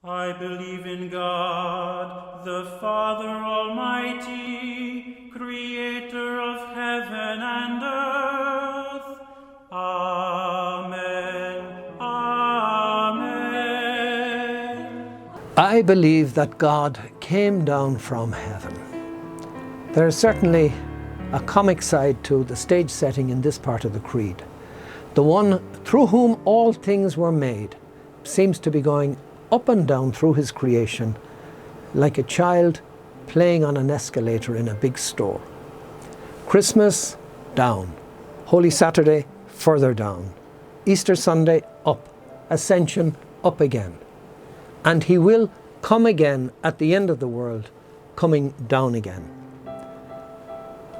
I believe in God, the Father Almighty, creator of heaven and earth. Amen. Amen. I believe that God came down from heaven. There is certainly a comic side to the stage setting in this part of the creed. The one through whom all things were made seems to be going up and down through his creation like a child playing on an escalator in a big store. Christmas, down. Holy Saturday, further down. Easter Sunday, up. Ascension, up again. And he will come again at the end of the world, coming down again.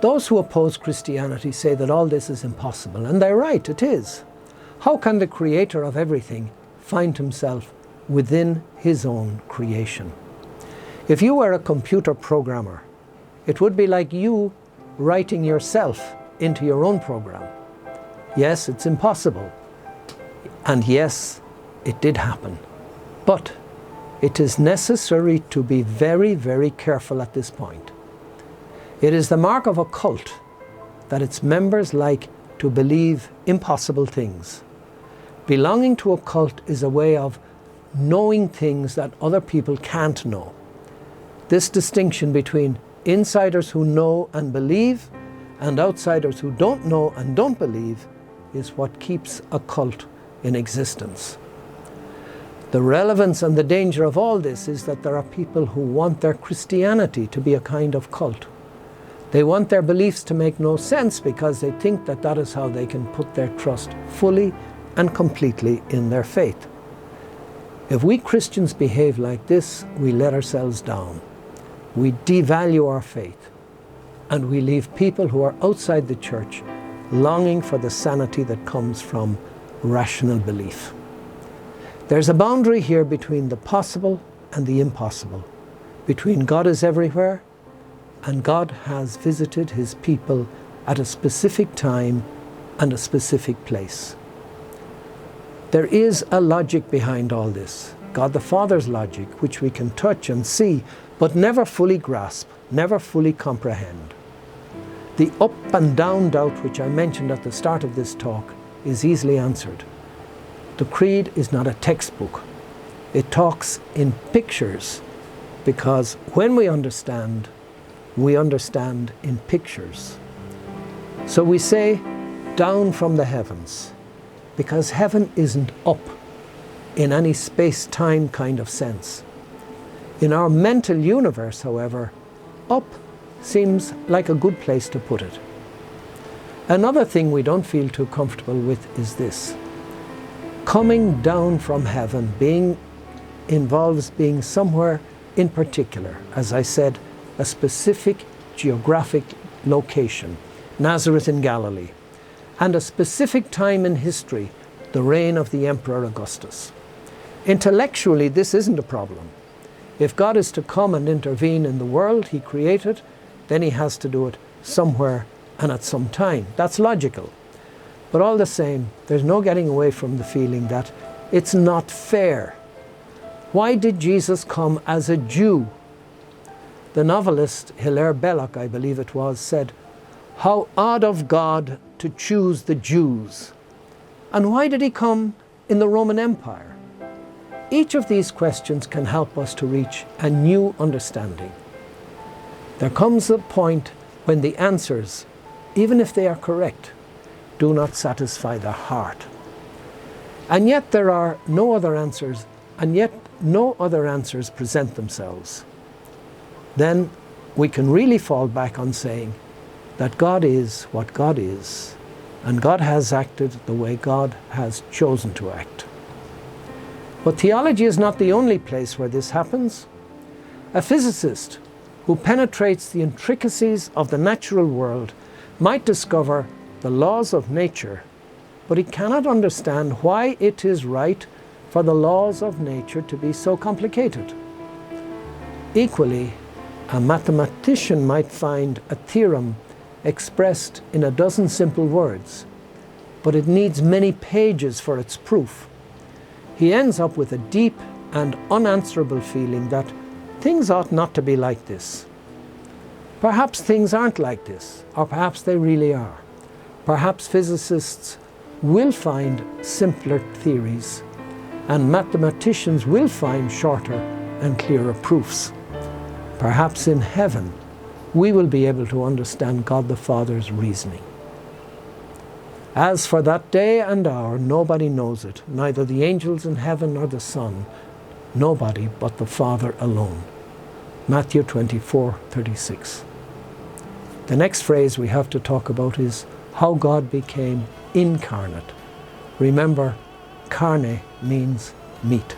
Those who oppose Christianity say that all this is impossible, and they're right, it is. How can the creator of everything find himself within his own creation? If you were a computer programmer, it would be like you writing yourself into your own program. Yes, it's impossible. And yes, it did happen. But it is necessary to be very, very careful at this point. It is the mark of a cult that its members like to believe impossible things. Belonging to a cult is a way of knowing things that other people can't know. This distinction between insiders who know and believe and outsiders who don't know and don't believe is what keeps a cult in existence. The relevance and the danger of all this is that there are people who want their Christianity to be a kind of cult. They want their beliefs to make no sense because they think that that is how they can put their trust fully and completely in their faith. If we Christians behave like this, we let ourselves down. We devalue our faith, and we leave people who are outside the church longing for the sanity that comes from rational belief. There's a boundary here between the possible and the impossible, between God is everywhere and God has visited his people at a specific time and a specific place. There is a logic behind all this, God the Father's logic, which we can touch and see, but never fully grasp, never fully comprehend. The up and down doubt which I mentioned at the start of this talk is easily answered. The Creed is not a textbook. It talks in pictures, because when we understand in pictures. So we say, down from the heavens, because heaven isn't up in any space-time kind of sense. In our mental universe, however, up seems like a good place to put it. Another thing we don't feel too comfortable with is this. Coming down from heaven involves being somewhere in particular, as I said, a specific geographic location, Nazareth in Galilee, and a specific time in history, the reign of the Emperor Augustus. Intellectually, this isn't a problem. If God is to come and intervene in the world he created, then he has to do it somewhere and at some time. That's logical. But all the same, there's no getting away from the feeling that it's not fair. Why did Jesus come as a Jew? The novelist Hilaire Belloc, I believe it was, said, "How odd of God to choose the Jews. And why did he come in the Roman Empire?" Each of these questions can help us to reach a new understanding. There comes a point when the answers, even if they are correct, do not satisfy the heart. And yet there are no other answers, and yet no other answers present themselves. Then we can really fall back on saying that God is what God is, and God has acted the way God has chosen to act. But theology is not the only place where this happens. A physicist who penetrates the intricacies of the natural world might discover the laws of nature, but he cannot understand why it is right for the laws of nature to be so complicated. Equally, a mathematician might find a theorem expressed in a dozen simple words, but it needs many pages for its proof. He ends up with a deep and unanswerable feeling that things ought not to be like this. Perhaps things aren't like this, or perhaps they really are. Perhaps physicists will find simpler theories, and mathematicians will find shorter and clearer proofs. Perhaps in heaven, we will be able to understand God the Father's reasoning. As for that day and hour, nobody knows it, neither the angels in heaven nor the Son, nobody but the Father alone. Matthew 24:36. The next phrase we have to talk about is how God became incarnate. Remember, carne means meat.